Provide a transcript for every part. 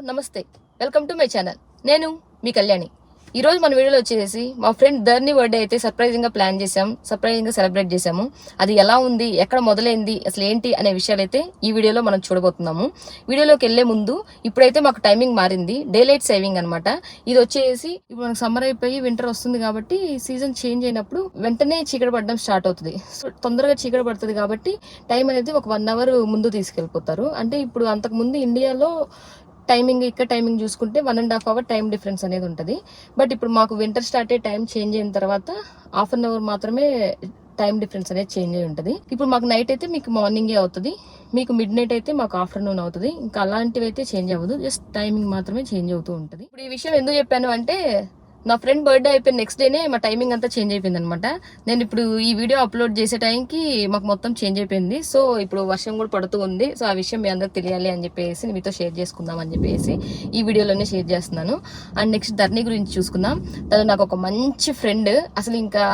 నమస్తే, welcome to my channel. నేను మీ కళ్యాణి. ఈరోజు మన వీడియోలో వచ్చేసి మా ఫ్రెండ్ ధర్ని బర్త్డే అయితే సర్ప్రైజింగ్ గా ప్లాన్ చేసాం, సర్ప్రైజింగ్ గా సెలబ్రేట్ చేసాము. అది ఎలా ఉంది, ఎక్కడ మొదలైంది, అసలు ఏంటి అనే విషయాలు అయితే ఈ వీడియోలో మనం చూడబోతున్నాము. వీడియోలోకి వెళ్లే ముందు ఇప్పుడైతే మాకు టైమింగ్ మారింది, డే లైట్ సేవింగ్ అనమాట. ఇది వచ్చేసి ఇప్పుడు మనకు సమ్మర్ అయిపోయి వింటర్ వస్తుంది కాబట్టి సీజన్ చేంజ్ అయినప్పుడు వెంటనే చీకటి పడడం స్టార్ట్ అవుతుంది. సో తొందరగా చీకటి పడుతుంది కాబట్టి టైం అనేది ఒక 1 అవర్ ముందు తీసుకెళ్లిపోతారు. అంటే ఇప్పుడు అంతకు ముందు ఇండియాలో టైమింగ్, ఇక్కడ టైమింగ్ చూసుకుంటే 1.5 అవర్ టైం డిఫరెన్స్ అనేది ఉంటుంది. బట్ ఇప్పుడు మాకు వింటర్ స్టార్ట్ అయ్యే టైం చేంజ్ అయిన తర్వాత 1/2 అవర్ మాత్రమే టైం డిఫరెన్స్ అనేది చేంజ్ అయి ఉంటుంది. ఇప్పుడు మాకు నైట్ అయితే మీకు మార్నింగే అవుతుంది, మీకు మిడ్ నైట్ అయితే మాకు ఆఫ్టర్నూన్ అవుతుంది. ఇంకా అలాంటివి అయితే చేంజ్ అవ్వదు, జస్ట్ టైమింగ్ మాత్రమే చేంజ్ అవుతూ ఉంటుంది. ఇప్పుడు ఈ విషయం ఎందుకు చెప్పాను అంటే నా ఫ్రెండ్ బర్త్డే అయిపోయిన నెక్స్ట్ డేనే మా టైమింగ్ అంతా చేంజ్ అయిపోయింది అనమాట. నేను ఇప్పుడు ఈ వీడియో అప్లోడ్ చేసే టైంకి మాకు మొత్తం చేంజ్ అయిపోయింది. సో ఇప్పుడు వర్షం కూడా పడుతూ ఉంది. సో ఆ విషయం మీ అందరికి తెలియాలి అని చెప్పేసి మీతో షేర్ చేసుకుందాం అని చెప్పేసి ఈ వీడియోలోనే షేర్ చేస్తున్నాను. అండ్ నెక్స్ట్ ధర్ని గురించి చూసుకుందాం. తను నాకు ఒక మంచి ఫ్రెండ్. అసలు ఇంకా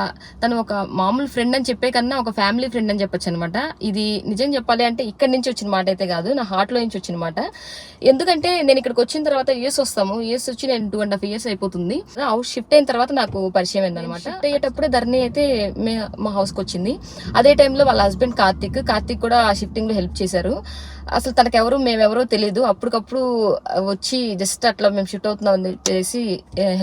తను ఒక మామూలు ఫ్రెండ్ అని చెప్పే కన్నా ఒక ఫ్యామిలీ ఫ్రెండ్ అని చెప్పొచ్చు అనమాట. ఇది నిజం చెప్పాలి అంటే ఇక్కడి నుంచి వచ్చిన మాట అయితే కాదు, నా హార్ట్ లో నుంచి వచ్చిన మాట. ఎందుకంటే నేను ఇక్కడికి వచ్చిన తర్వాత యూఎస్ వస్తాము, యూఎస్ వచ్చి నేను 2.5 years అయిపోతుంది. షిఫ్ట్ అయిన తర్వాత నాకు పరిచయం అయిందనమాట. షిఫ్ట్ అయ్యేటప్పుడే ధర్ని అయితే మా హౌస్ కి వచ్చింది. అదే టైంలో వాళ్ళ హస్బెండ్ కార్తిక్ కూడా ఆ షిఫ్టింగ్ లో హెల్ప్ చేశారు. అసలు తనకెవరు మేమెవరో తెలియదు, అప్పటికప్పుడు వచ్చి జస్ట్ అట్లా మేము షిఫ్ట్ అవుతున్నాం అని చెప్పేసి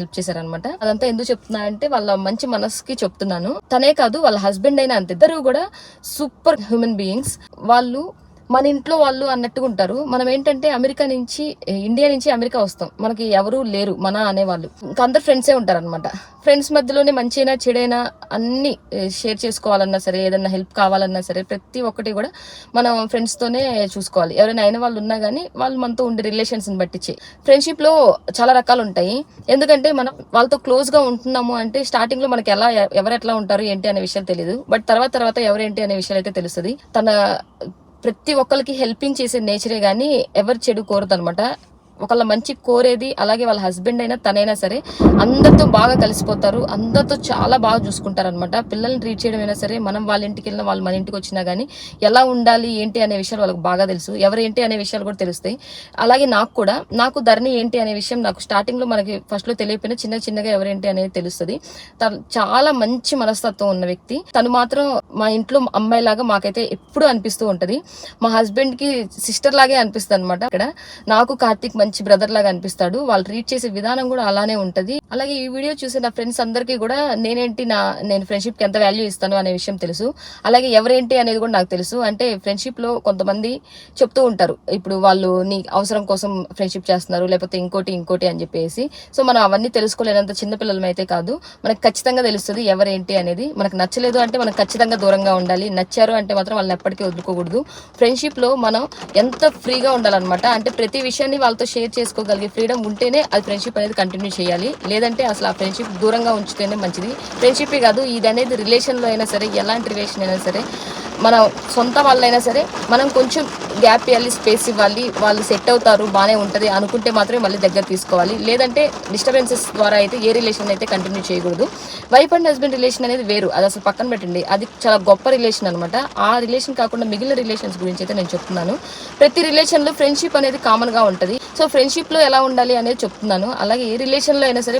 హెల్ప్ చేశారనమాట. అదంతా ఎందుకు చెప్తున్నా అంటే వాళ్ళ మంచి మనసుకి చెప్తున్నాను. తనే కాదు, వాళ్ళ హస్బెండ్ అయినా అంతే, ఇద్దరు కూడా సూపర్ హ్యూమన్ బీయింగ్స్. వాళ్ళు మన ఇంట్లో వాళ్ళు అన్నట్టుగా ఉంటారు. మనం ఏంటంటే ఇండియా నుంచి అమెరికా వస్తాం, మనకి ఎవరు లేరు మన అనేవాళ్ళు, ఇంకా అందరు ఫ్రెండ్సే ఉంటారు అనమాట. ఫ్రెండ్స్ మధ్యలోనే మంచిగా చెడైనా అన్ని షేర్ చేసుకోవాలన్నా సరే, ఏదన్నా హెల్ప్ కావాలన్నా సరే, ప్రతి ఒక్కటి కూడా మనం ఫ్రెండ్స్ తోనే చూసుకోవాలి. ఎవరైనా అయిన వాళ్ళు ఉన్నా గానీ వాళ్ళు మనతో ఉండే రిలేషన్స్ ని బట్టించి. ఫ్రెండ్షిప్ లో చాలా రకాలు ఉంటాయి. ఎందుకంటే మనం వాళ్ళతో క్లోజ్ గా ఉంటున్నాము అంటే స్టార్టింగ్ లో మనకి ఎవరు ఎట్లా ఉంటారు ఏంటి అనే విషయాలు తెలియదు. బట్ తర్వాత ఎవరేంటి అనే విషయాలు అయితే తెలుస్తుంది. ప్రతి ఒక్కరికి హెల్పింగ్ చేసే నేచరే గానీ ఎవరు చెడు కోరదు అనమాట. ఒకళ్ళ మంచి కోరేది. అలాగే వాళ్ళ హస్బెండ్ అయినా తనైనా సరే అందరితో బాగా కలిసిపోతారు, అందరితో చాలా బాగా చూసుకుంటారు అనమాట. పిల్లల్ని ట్రీట్ చేయడం అయినా సరే, మనం వాళ్ళ ఇంటికి వెళ్ళినా వాళ్ళు మన ఇంటికి వచ్చినా గానీ ఎలా ఉండాలి ఏంటి అనే విషయాలు వాళ్ళకి బాగా తెలుసు. ఎవరేంటి అనే విషయాలు కూడా తెలుస్తాయి. అలాగే నాకు ధర్ని ఏంటి అనే విషయం నాకు స్టార్టింగ్ లో మనకి ఫస్ట్ లో తెలియకపోయినా చిన్నగా ఎవరేంటి అనేది తెలుస్తుంది. తను చాలా మంచి మనస్తత్వం ఉన్న వ్యక్తి. తను మాత్రం మా ఇంట్లో అమ్మాయి లాగా మాకైతే ఎప్పుడు అనిపిస్తూ ఉంటది. మా హస్బెండ్ కి సిస్టర్ లాగే అనిపిస్తుంది అనమాట. ఇక్కడ నాకు కార్తిక్ మంచి బ్రదర్ లాగా అనిపిస్తాడు. వాళ్ళు ట్రీట్ చేసే విధానం కూడా అలానే ఉంటది. అలాగే ఈ వీడియో చూసే నా ఫ్రెండ్స్ అందరికీ కూడా నేను ఫ్రెండ్షిప్ కి ఎంత వాల్యూ ఇస్తాను అనే విషయం తెలుసు. అలాగే ఎవరేంటి అనేది కూడా నాకు తెలుసు. అంటే ఫ్రెండ్షిప్ లో కొంతమంది చెప్తూ ఉంటారు, ఇప్పుడు వాళ్ళు నీ అవసరం కోసం ఫ్రెండ్షిప్ చేస్తున్నారు, లేకపోతే ఇంకోటి అని చెప్పేసి. సో మనం అవన్నీ తెలుసుకోలేనంత చిన్నపిల్లలం అయితే కాదు. మనకు ఖచ్చితంగా తెలుస్తుంది ఎవరేంటి అనేది. మనకు నచ్చలేదు అంటే మనం ఖచ్చితంగా దూరంగా ఉండాలి, నచ్చారు అంటే మాత్రం వాళ్ళని ఎప్పటికీ వదులుకోకూడదు. ఫ్రెండ్షిప్ లో మనం ఎంత ఫ్రీగా ఉండాలన్నమాట. అంటే ప్రతి విషయాన్ని వాళ్ళతో షేర్ చేసుకోగలిగే ఫ్రీడమ్ ఉంటేనే అది ఫ్రెండ్షిప్ అనేది కంటిన్యూ చేయాలి. లేదంటే అసలు ఆ ఫ్రెండ్షిప్ దూరంగా ఉంచితేనే మంచిది. ఫ్రెండ్షిప్ కాదు, ఇది అనేది రిలేషన్ లో అయినా సరే, ఎలాంటి రిలేషన్ అయినా సరే, మన సొంత వాళ్ళైనా సరే మనం కొంచెం గ్యాప్ ఇవ్వాలి, స్పేస్ ఇవ్వాలి. వాళ్ళు సెట్ అవుతారు, బాగానే ఉంటది అనుకుంటే మాత్రమే మళ్ళీ దగ్గర తీసుకోవాలి. లేదంటే డిస్టర్బెన్సెస్ ద్వారా అయితే ఏ రిలేషన్ అయితే కంటిన్యూ చేయకూడదు. వైఫ్ అండ్ హస్బెండ్ రిలేషన్ అనేది వేరు, అది అసలు పక్కన పెట్టండి, అది చాలా గొప్ప రిలేషన్ అనమాట. ఆ రిలేషన్ కాకుండా మిగిలిన రిలేషన్స్ గురించి అయితే నేను చెప్తున్నాను. ప్రతి రిలేషన్ లో ఫ్రెండ్షిప్ అనేది కామన్ గా ఉంటది. సో ఫ్రెండ్షిప్ లో ఎలా ఉండాలి అనేది చెప్తున్నాను. అలాగే ఏ రిలేషన్ లో అయినా సరే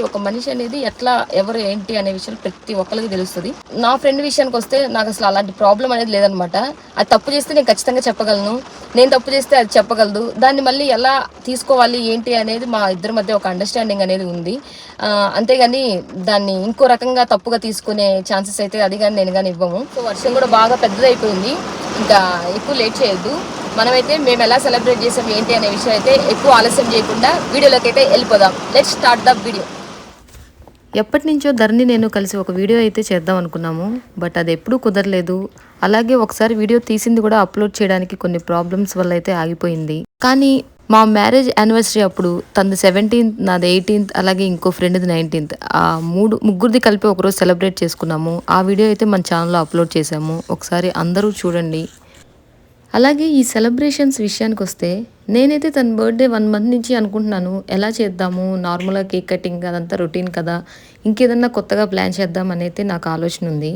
ఒక మనిషి అనేది ఎట్లా, ఎవరు ఏంటి అనే విషయం ప్రతి ఒక్కరికి తెలుస్తుంది. నా ఫ్రెండ్ విషయానికి వస్తే నాకు అసలు అలాంటి ప్రాబ్లం అనేది లేదనమాట. అది తప్పు చేస్తే నేను ఖచ్చితంగా చెప్పగలను, నేను తప్పు చేస్తే అది చెప్పగలదు. దాన్ని మళ్ళీ ఎలా తీసుకోవాలి ఏంటి అనేది మా ఇద్దరి మధ్య ఒక అండర్స్టాండింగ్ అనేది ఉంది. అంతేగాని దాన్ని ఇంకో రకంగా తప్పుగా తీసుకునే ఛాన్సెస్ అయితే అది కానీ నేను కానీ ఇవ్వము. సో వర్షం కూడా బాగా పెద్దదైపోయింది, ఇంకా ఎక్కువ లేట్ చేయొద్దు. మనమైతే మేము ఎలా సెలబ్రేట్ చేసాం ఏంటి అనే విషయం అయితే ఎక్కువ ఆలస్యం చేయకుండా వీడియోలోకి అయితే వెళ్ళిపోదాం. Let's start the video. ఎప్పటి నుంచో ధర్ని నేను కలిసి ఒక వీడియో అయితే చేద్దాం అనుకున్నాము, బట్ అది ఎప్పుడూ కుదరలేదు. అలాగే ఒకసారి వీడియో తీసింది కూడా అప్లోడ్ చేయడానికి కొన్ని ప్రాబ్లమ్స్ వల్ల అయితే ఆగిపోయింది. కానీ మా మ్యారేజ్ యానివర్సరీ అప్పుడు తనది 17th, నాది 18th, అలాగే ఇంకో ఫ్రెండ్ది 19th, ఆ ముగ్గురిది కలిపి ఒకరోజు సెలబ్రేట్ చేసుకున్నాము. ఆ వీడియో అయితే మన ఛానల్లో అప్లోడ్ చేసాము, ఒకసారి అందరూ చూడండి. అలాగే ఈ సెలబ్రేషన్స్ విషయానికి వస్తే నేనైతే తన బర్త్డే 1 month నుంచి అనుకుంటున్నాను, ఎలా చేద్దాము, నార్మల్గా కేక్ కటింగ్ అదంతా రొటీన్ కదా, ఇంకేదన్నా కొత్తగా ప్లాన్ చేద్దాం అని అయితే నాకు ఆలోచన ఉంది.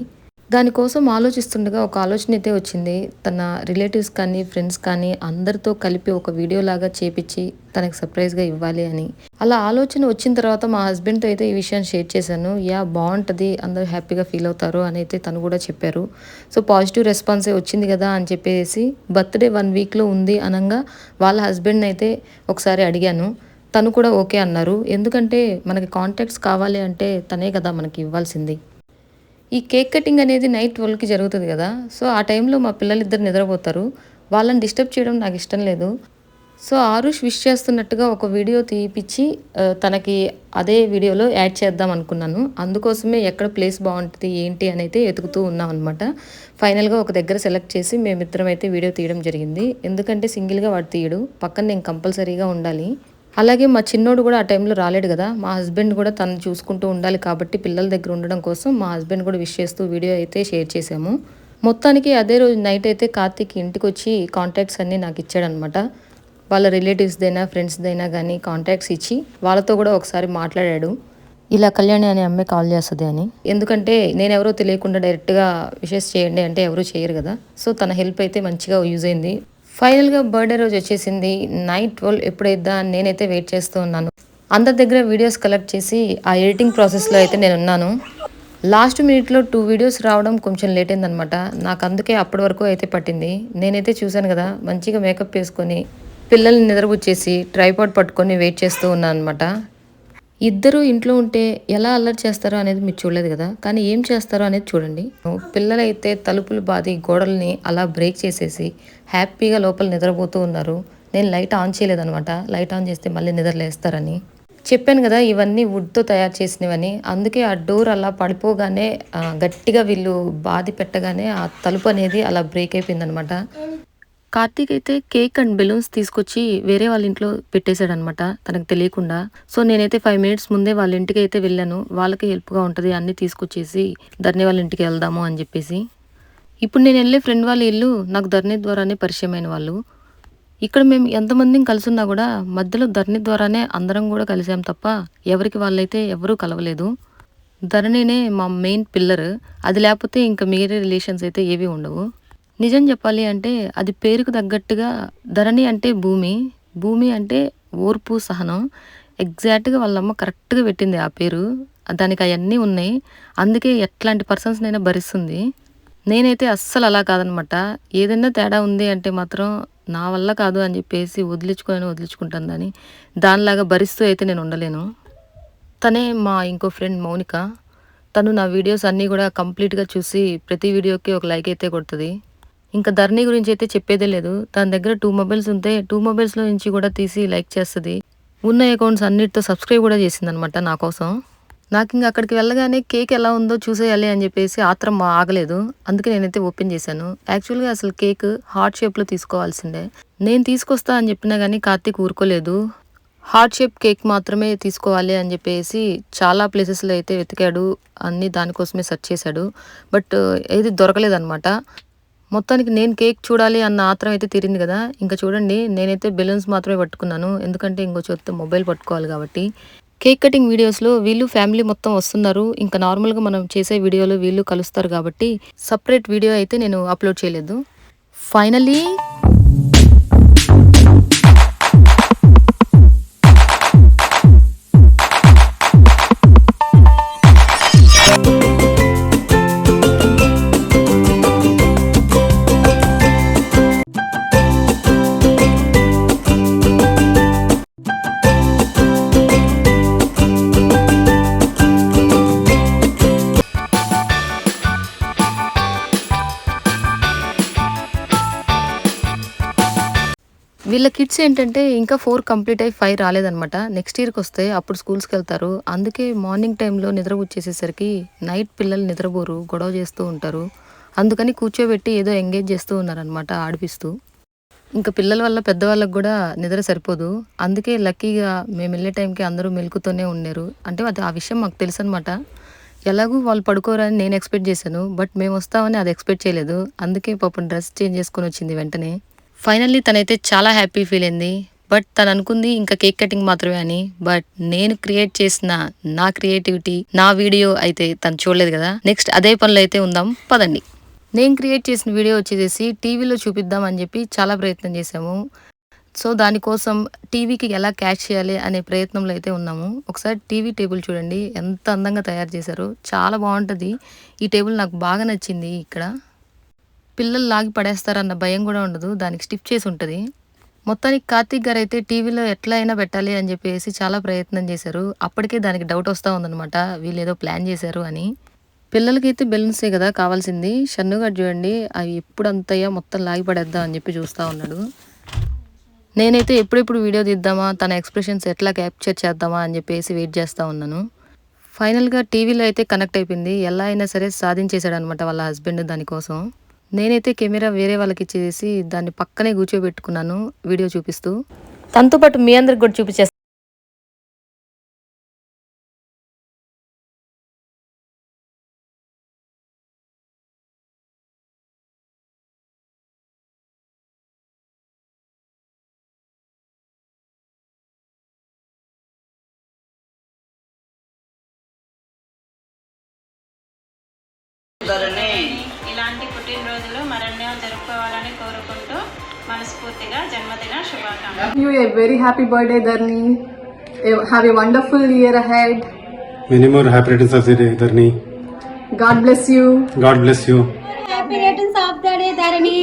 దానికోసం ఆలోచిస్తుండగా ఒక ఆలోచన అయితే వచ్చింది. తన రిలేటివ్స్ కానీ, ఫ్రెండ్స్ కానీ అందరితో కలిపి ఒక వీడియోలాగా చేపిచ్చి తనకి సర్ప్రైజ్‌గా ఇవ్వాలి అని. అలా ఆలోచన వచ్చిన తర్వాత మా హస్బెండ్‌తో అయితే ఈ విషయాన్ని షేర్ చేశాను. బావుంటది. అందరూ హ్యాపీగా ఫీల్ అవుతారు అని అయితే తను కూడా చెప్పారు. సో, పాజిటివ్ రెస్పాన్సే వచ్చింది కదా అని చెప్పేసి బర్త్‌డే 1 వీక్‌లో ఉంది అనంగా వాళ్ళ హస్బెండ్‌ని అయితే ఒకసారి అడిగాను. తను కూడా ఓకే అన్నారు. ఎందుకంటే మనకి కాంటాక్ట్స్ కావాలి అంటే తనే కదా మనకి ఇవ్వాల్సింది. ఈ కేక్ కటింగ్ అనేది నైట్ 12కి జరుగుతది గదా! సో, ఆ టైంలో మా పిల్లలిద్దరు నిద్రపోతారు. వాళ్ళని డిస్టర్బ్ చేయడం నాకిష్టం లేదు. సో, ఆరుష్ విష్ చేస్తున్నట్టుగా ఒక వీడియో తీపిచ్చి తనకి అదే వీడియోలో యాడ్ చేద్దాం అనుకున్నాను. అందుకోసమే ఎక్కడ ప్లేస్ బావుంటది, ఏంటి అనైతే వెతుకుతూ ఉన్నామనమాట. ఫైనల్‌గా ఒక దగ్గర సెలెక్ట్ చేసి మేమిద్దరం అయితే వీడియో తీయడం జరిగింది. ఎందుకంటే సింగిల్‌గా వాడు తీయడు. పక్కన నేను కంపల్సరీగా ఉండాలి. అలాగే మా చిన్నోడు కూడా ఆ టైంలో రాలేడు గదా! మా హస్బెండ్ కూడా తనని చూసుకుంటూ ఉండాలి కాబట్టి పిల్లల దగ్గర ఉండడం కోసం మా హస్బెండ్ కూడా విష్ చేస్తూ వీడియో అయితే షేర్ చేశాము. మొత్తానికి అదే రోజు నైట్ అయితే కార్తీక్ ఇంటికొచ్చి కాంటాక్ట్స్ అన్నీ నాకిచ్చాడనమాట. వాళ్ళ రిలేటివ్స్‌దైనా, ఫ్రెండ్స్‌దైనా గానీ కాంటాక్ట్స్ ఇచ్చి వాళ్ళతో కూడా ఒకసారి మాట్లాడాడు. ఇలా కళ్యాణి అనే అమ్మాయి కాల్ చేస్తది అని. ఎందుకంటే నేనెవరో తెలియకుండా డైరెక్ట్‌గా విషెస్ చేయండి అంటే ఎవరు చేయరు గదా! సో, తన హెల్ప్ అయితే మంచిగా యూజ్ అయింది. ఫైనల్‌గా బర్త్‌డే రోజు వచ్చేసింది. నైట్ 12 ఎప్పుడైద్దా అని నేనైతే వెయిట్ చేస్తూ ఉన్నాను. అందరి దగ్గర వీడియోస్ కలెక్ట్ చేసి ఆ ఎడిటింగ్ ప్రాసెస్‌లో అయితే నేనున్నాను. లాస్ట్ మినిట్‌లో 2 వీడియోస్ రావడం కొంచెం లేట్ అయిందనమాట. నాకందుకే అప్పటి వరకు అయితే పట్టింది. నేనైతే చూసాను గదా! మంచిగా మేకప్ ఏసుకొని, పిల్లల్ని నిద్రపుచ్చేసి, ట్రైపాడ్ పట్టుకొని వెయిట్ చేస్తూ ఉన్నాననమాట. ఇద్దరూ ఇంట్లో ఉంటే ఎలా అల్లరి చేస్తారో అనేది మీరు చూడలేదు కదా! కానీ ఏం చేస్తారో అనేది చూడండి. పిల్లలైతే తలుపులు బాది గోడల్ని అలా బ్రేక్ చేసేసి హ్యాపీగా లోపల నిద్రపోతూ ఉన్నారు. నేను లైట్ ఆన్ చేయలేదనమాట. లైట్ ఆన్ చేస్తే మళ్ళీ నిద్ర లేస్తారని. చెప్పాను గదా! ఇవన్నీ వుడ్‌తో తయారు చేసినవని. అందుకే ఆ డోర్ అలా పడిపోగానే గట్టిగా వీళ్ళు బాది పెట్టగానే ఆ తలుపు అనేది అలా బ్రేక్ అయిపోయిందనమాట. కార్తీక్ అయితే కేక్ అండ్ బెలూన్స్ తీసుకొచ్చి వేరే వాళ్ళ ఇంట్లో పెట్టేశాడనమాట తనకు తెలియకుండా. సో, నేనైతే 5 మినిట్స్ ముందే వాళ్ళ ఇంటికైతే వెళ్ళాను. వాళ్ళకి హెల్ప్‌గా ఉంటది అన్నీ తీసుకొచ్చేసి ధరణి వాళ్ళ ఇంటికి వెళ్దాము అని చెప్పేసి. ఇప్పుడు నేనెళ్ళే ఫ్రెండ్ వాళ్ళ ఇల్లు నాకు ధరణి ద్వారానే పరిచయమైన వాళ్ళు. ఇక్కడ మేము ఎంతమందిని కలిసున్నా గూడా మధ్యలో ధరణి ద్వారానే అందరం గూడా కలిసాం తప్ప ఎవరికి వాళ్ళైతే ఎవరూ కలవలేదు. ధరణినే మా మెయిన్ పిల్లర్. అది లేపోతే ఇంక వేరే రిలేషన్స్ అయితే ఏవి ఉండవు. నిజం చెప్పాలి అంటే అది పేరుకు తగ్గట్టుగా ధరణి అంటే భూమి. భూమి అంటే ఓర్పు, సహనం. ఎగ్జాక్ట్‌గా వాళ్ళమ్మ కరెక్ట్‌గా పెట్టింది ఆ పేరు. దానికి అయన్నీ ఉన్నాయి. అందుకే ఎట్లాంటి పర్సన్స్‌నైనా భరిస్తుంది. నేనైతే అస్సలు అలా కాదనమాట. ఏదైనా తేడా ఉంది అంటే మాత్రం నా వల్ల కాదు అని చెప్పేసి వదిలించుకుంటాను దాన్ని. దానిలాగా భరిస్తూ అయితే నేను ఉండలేను. తనే మా ఇంకో ఫ్రెండ్ మౌనిక. తను నా వీడియోస్ అన్నీ గూడా కంప్లీట్‌గా చూసి ప్రతి వీడియోకి ఒక లైక్ అయితే కొడతది. ఇంకా ధరణి గురించయితే చెప్పేదే లేదు. తన దగ్గర 2 మొబైల్స్ ఉంటే 2 మొబైల్స్‌లో నుంచి కూడా తీసి లైక్ చేస్తది. ఉన్న అకౌంట్స్ అన్నిటితో సబ్స్క్రైబ్ కూడా చేసిందనమాట నా కోసం. నాకింక అక్కడికి వెళ్ళగానే కేక్ ఎలా ఉందో చూసేయాలి అని చెప్పేసి ఆత్రం ఆగలేదు. అందుకే నేనైతే ఓపెన్ చేశాను. యాక్చువల్‌గా అసలు కేక్ హార్ట్ షేప్‌లో తీసుకోవాల్సిందే. నేను తీసుకొస్తా అని చెప్పినా గానీ కార్తీక్ ఊరుకోలేదు. హార్ట్ షేప్ కేక్ మాత్రమే తీసుకోవాలి అని చెప్పేసి చాలా ప్లేసెస్‌లో అయితే వెతికాడు. అన్నీ దానికోసమే సెర్చ్ చేశాడు. బట్ ఏది దొరకలేదనమాట. మొత్తానికి నేను కేక్ చూడాలి అన్న ఆత్రం అయితే తీరింది కదా! ఇంక చూడండి నేనైతే బెలూన్స్ మాత్రమే పట్టుకున్నాను. ఎందుకంటే ఇంకో చేత్తో మొబైల్ పట్టుకోవాలి కాబట్టి. కేక్ కటింగ్ వీడియోస్‌లో వీళ్ళు ఫ్యామిలీ మొత్తం వస్తున్నారు. ఇంకా నార్మల్‌గా మనం చేసే వీడియోలో వీళ్ళు కలుస్తారు కాబట్టి సెపరేట్ వీడియో అయితే నేను అప్‌లోడ్ చేయలేదు. ఫైనల్లీ వీళ్ళ కిడ్స్ ఏంటంటే ఇంకా 4 కంప్లీట్ అయ్యి 5 రాలేదనమాట. నెక్స్ట్ ఇయర్‌కొస్తే అప్పుడు స్కూల్స్‌కెళ్తారు. అందుకే మార్నింగ్ టైంలో నిద్రపుచ్చేసేసరికి నైట్ పిల్లలు నిద్రపోరు. గొడవ చేస్తూ ఉంటారు. అందుకని కూర్చోబెట్టి ఏదో ఎంగేజ్ చేస్తూ ఉన్నారనమాట ఆడిపిస్తూ. ఇంక పిల్లల వల్ల పెద్దవాళ్ళకి గూడా నిద్ర సరిపోదు. అందుకే లక్కీగా మేమెళ్ళే టైంకి అందరూ మెలుకువతోనే ఉన్నారు. అంటే అది ఆ విషయం మాకు తెలుసనమాట. ఎలాగూ వాళ్ళు పడుకోరని నేను ఎక్స్‌పెక్ట్ చేశాను. బట్ మేమొస్తామని అది ఎక్స్‌పెక్ట్ చేయలేదు. అందుకే పాపం డ్రెస్ చేంజ్ చేసుకొనొచ్చింది వెంటనే. ఫైనల్లీ తనైతే చాలా హ్యాపీ ఫీల్ అయింది. బట్ తను అనుకుంది ఇంకా కేక్ కటింగ్ మాత్రమే అని. బట్ నేను క్రియేట్ చేసిన నా క్రియేటివిటీ, నా వీడియో అయితే తను చూడలేదు కదా. నెక్స్ట్ అదే పనులు అయితే ఉందాం పదండి. నేను క్రియేట్ చేసిన వీడియో వచ్చేసి టీవీలో చూపిద్దాం అని చెప్పి చాలా ప్రయత్నం చేశాము. సో దానికోసం టీవీకి ఎలా క్యాచ్ చేయాలి అనే ప్రయత్నంలో అయితే ఉన్నాము. ఒకసారి టీవీ టేబుల్ చూడండి ఎంత అందంగా తయారు చేశారు. చాలా బాగుంటుంది. ఈ టేబుల్ నాకు బాగా నచ్చింది. ఇక్కడ పిల్లలు లాగి పడేస్తారన్న భయం కూడా ఉండదు. దానికి స్టిఫ్ చేసి ఉంటుంది. మొత్తానికి కార్తీక్ గారు అయితే టీవీలో ఎట్లా అయినా పెట్టాలి అని చెప్పేసి చాలా ప్రయత్నం చేశారు. అప్పటికే దానికి డౌట్ వస్తూ ఉందన్నమాట, వీళ్ళు ఏదో ప్లాన్ చేశారు అని. పిల్లలకైతే బెలూన్సే కదా కావాల్సింది. షన్నుగాడు చూడండి అవి ఎప్పుడు అంతయ్యా మొత్తం లాగి పడేద్దాం అని చెప్పి చూస్తూ ఉన్నాడు. నేనైతే ఎప్పుడెప్పుడు వీడియో తీద్దామా, తన ఎక్స్ప్రెషన్స్ ఎట్లా క్యాప్చర్ చేద్దామా అని చెప్పేసి వెయిట్ చేస్తూ ఉన్నాను. ఫైనల్గా టీవీలో అయితే కనెక్ట్ అయిపోయింది. ఎలా అయినా సరే సాధించేశాడు అనమాట వాళ్ళ హస్బెండ్ దానికోసం. నేనైతే కెమెరా వేరే వాళ్ళకి ఇచ్చేసి దాన్ని పక్కనే కూర్చోబెట్టుకున్నాను వీడియో చూపిస్తూ. తనతో పాటు మీ అందరికి కూడా చూపించేస్తాను. ఇలాంటి పుట్టినరోజులు మరెన్నో జరుపుకోవాలని కోరుకుంటూ మనస్ఫూర్తిగా జన్మదిన శుభాకాంక్షలు. You a very happy birthday, Dharni. Have a wonderful year ahead. Many more happy returns of the day, Dharni. God bless you. God bless you. Happy returns of the day Dharani.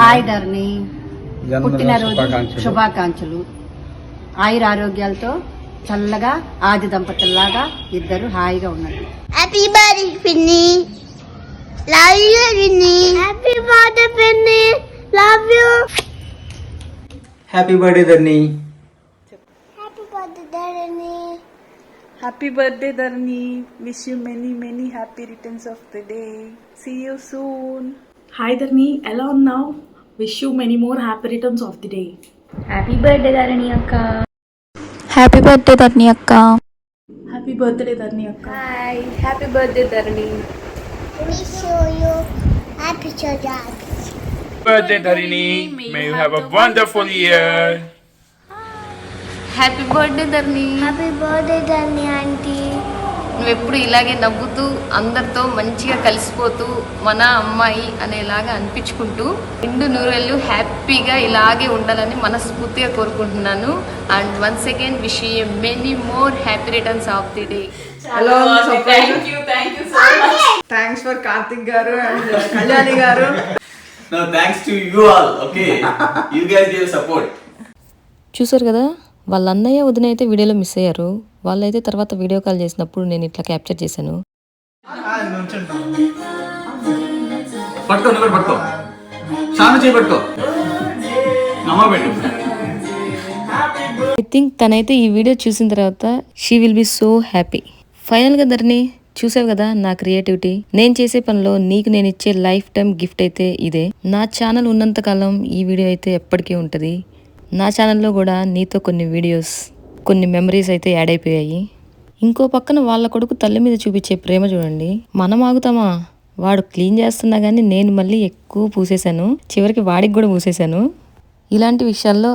Hi Dharani, పుట్టినరోజు శుభాకాంక్షలు. ఆయురారోగ్యాలతో చల్లగా ఆది దంపతుల్లాగా ఇద్దరు హాయిగా ఉన్నారు. Happy birthday పిన్ని, లవ్ యూ పిన్ని. హ్యాపీ బర్త్డే పిన్ని, love you. Happy birthday Dharni. Happy birthday Dharani. Happy birthday Dharni. Wish you many happy returns of the day. See you soon. Hi Dharni, ఎలా ఉన్నావు? Wish you many more happy returns of the day. Happy birthday Dharani అక్క. Happy birthday Dharni అక్క. Happy birthday Dharni akka. Happy birthday Dharani. Wish you happy birthday. Birthday Dharini, may you have a wonderful year. Happy birthday Dharani. Happy birthday Dharani aunty. నువ్వెప్పుడు ఇలాగే నవ్వుతూ అందరితో మంచిగా కలిసిపోతూ మన అమ్మాయి అనేలాగా అనిపించుకుంటూ నిండు నూరేళ్ళు హ్యాపీగా ఇలాగే ఉండాలని మనస్ఫూర్తిగా కోరుకుంటున్నాను. And once again wish you many more happy returns of the day. Hello, thank you so much. Thanks for Karthik garu and Kalyani garu. No, thanks to you all. Okay, you guys gave support. చూసారు కదా, వాళ్ళ అన్నయ్య వదిన అయితే వీడియోలో miss అయ్యారు. వాళ్ళైతే తర్వాత వీడియో కాల్ చేసినప్పుడు నేను ఇట్లా క్యాప్చర్ చేశాను. పట్టుకో, నువ్వు కూడా పట్టుకో. సాను చేయి పట్టుకో. నమ్మ పెట్టు. ఐ థింక్ తనైతే ఈ వీడియో చూసిన తర్వాత she will be so happy. ఫైనల్గా ధరణి చూసావు కదా నా క్రియేటివిటీ. నేను చేసే పనిలో నీకు నేను ఇచ్చే లైఫ్ టైం గిఫ్ట్ అయితే ఇదే. నా ఛానల్ ఉన్నంతకాలం ఈ వీడియో అయితే ఎప్పటికీ ఉంటుంది. నా ఛానల్లో కూడా నీతో కొన్ని వీడియోస్, కొన్ని మెమరీస్ అయితే యాడ్ అయిపోయాయి. ఇంకో పక్కన వాళ్ళ కొడుకు తల్లి మీద చూపించే ప్రేమ చూడండి. మనం ఆగుతామా? వాడు క్లీన్ చేస్తున్నా కానీ నేను మళ్ళీ ఎక్కువ పూసేశాను. చివరికి వాడికి కూడా పూసేశాను. ఇలాంటి విషయాల్లో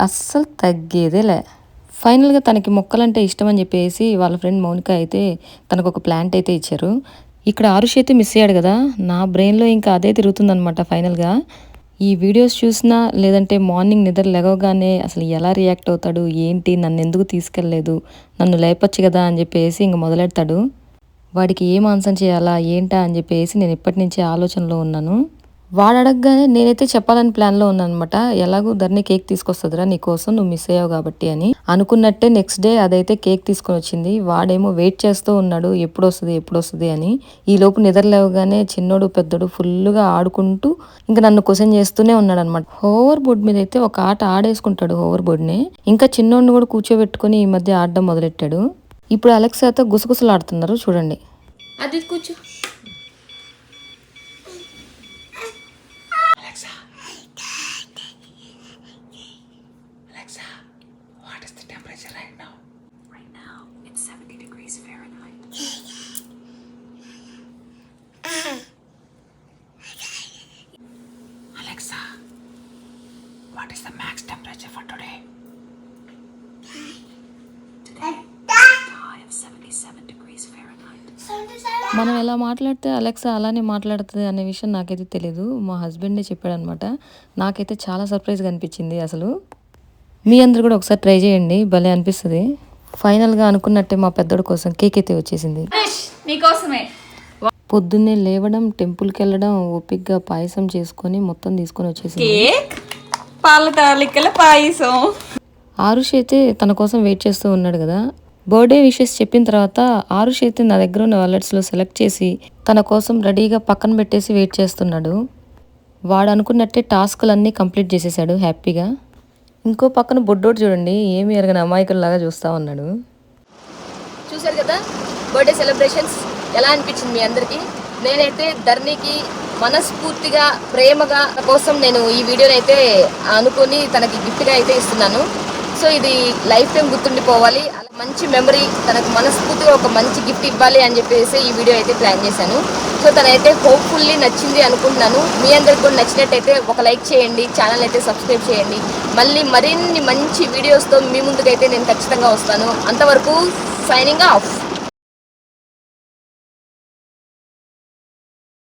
అస్సలు తగ్గేదేలే. ఫైనల్గా తనకి మొక్కలంటే ఇష్టం అని చెప్పేసి వాళ్ళ ఫ్రెండ్ మౌనిక అయితే తనకు ఒక ప్లాంట్ అయితే ఇచ్చారు. ఇక్కడ ఆరుష్ అయితే మిస్ అయ్యాడు కదా, నా బ్రెయిన్లో ఇంకా అదే తిరుగుతుందనమాట. ఫైనల్గా ఈ వీడియోస్ చూసినా లేదంటే మార్నింగ్ నిద్ర లేవగానే అసలు ఎలా రియాక్ట్ అవుతాడు, ఏంటి, నన్ను ఎందుకు తీసుకెళ్ళలేదు, నన్ను లేపచ్చు కదా అని చెప్పేసి ఇంక మొదలెడతాడు. వాడికి ఏం ఆన్సర్ చేయాలా ఏంటా అని చెప్పేసి నేను ఇప్పటి నుంచే ఆలోచనలో ఉన్నాను. వాడు అడగగానే నేనైతే చెప్పాలని ప్లాన్లో ఉన్నాను అనమాట. ఎలాగో ధరణి కేక్ తీసుకొస్తుందిరా నీకోసం, నువ్వు మిస్ అయ్యావు కాబట్టి అని అనుకున్నట్టే నెక్స్ట్ డే అదైతే కేక్ తీసుకొని వచ్చింది. వాడేమో వెయిట్ చేస్తూ ఉన్నాడు ఎప్పుడు వస్తుంది అని. ఈ లోపు నిద్ర లేవగానే చిన్నోడు పెద్దోడు ఫుల్గా ఆడుకుంటూ ఇంకా నన్ను క్వశ్చన్ చేస్తూనే ఉన్నాడు అనమాట. హోవర్ బోర్డ్ మీద అయితే ఒక ఆట ఆడేసుకుంటాడు హోవర్ బోర్డ్ని. ఇంకా చిన్నోడిని కూడా కూర్చోబెట్టుకుని ఈ మధ్య ఆడడం మొదలెట్టాడు. ఇప్పుడు అలెక్సాతో గుసగుసలు ఆడుతున్నారు చూడండి. అది కూర్చో. Alexa, what is the max temperature మనం ఎలా మాట్లాడితే అలెక్సా అలానే మాట్లాడుతుంది అనే విషయం నాకైతే తెలియదు. మా హస్బెండే చెప్పాడనమాట. నాకైతే చాలా సర్ప్రైజ్గా అనిపించింది అసలు. మీ అందరు కూడా ఒకసారి ట్రై చేయండి, భలే అనిపిస్తుంది. ఫైనల్గా అనుకున్నట్టే మా పెద్దోడి కోసం కేక్ అయితే వచ్చేసింది. నీకోసమే. పొద్దున్నే లేవడం, టెంపుల్కి వెళ్ళడం, ఓపిక్గా పాయసం చేసుకొని మొత్తం తీసుకొని వచ్చేసింది. కేక్, పాల తాలికల పాయసం. ఆరుష్ అయితే తన కోసం వెయిట్ చేస్తూ ఉన్నాడు కదా. బర్త్డే విషెస్ చెప్పిన తర్వాత ఆరుష్ అయితే నా దగ్గర ఉన్న వాలెట్స్లో సెలెక్ట్ చేసి తన కోసం రెడీగా పక్కన పెట్టేసి వెయిట్ చేస్తున్నాడు. వాడు అనుకున్నట్టే టాస్క్లన్నీ కంప్లీట్ చేసేసాడు హ్యాపీగా. ఇంకో పక్కన బొడ్డోడు చూడండి, ఏమి ఎరగని అమాయకుల్లాగా చూస్తూ ఉన్నాడు. చూశారు కదా బర్త్డే సెలబ్రేషన్స్ ఎలా అనిపించింది మీ అందరికీ. నేనైతే ధర్నికి మనస్ఫూర్తిగా ప్రేమగా కోసం నేను ఈ వీడియోని అయితే అనుకొని తనకి గిఫ్ట్గా అయితే ఇస్తున్నాను. సో ఇది లైఫ్ టైం గుర్తుండిపోవాలి, అలా మంచి మెమరీ, తనకు మనస్ఫూర్తిగా ఒక మంచి గిఫ్ట్ ఇవ్వాలి అని చెప్పేసి ఈ వీడియో అయితే ప్లాన్ చేశాను. సో తనైతే హోప్ఫుల్లీ నచ్చింది అనుకుంటున్నాను. మీ అందరికి కూడా నచ్చినట్టయితే ఒక లైక్ చేయండి, ఛానల్ అయితే సబ్స్క్రైబ్ చేయండి. మళ్ళీ మరిన్ని మంచి వీడియోస్తో మీ ముందుకైతే నేను ఖచ్చితంగా వస్తాను. అంతవరకు సైనింగ్ ఆఫ్.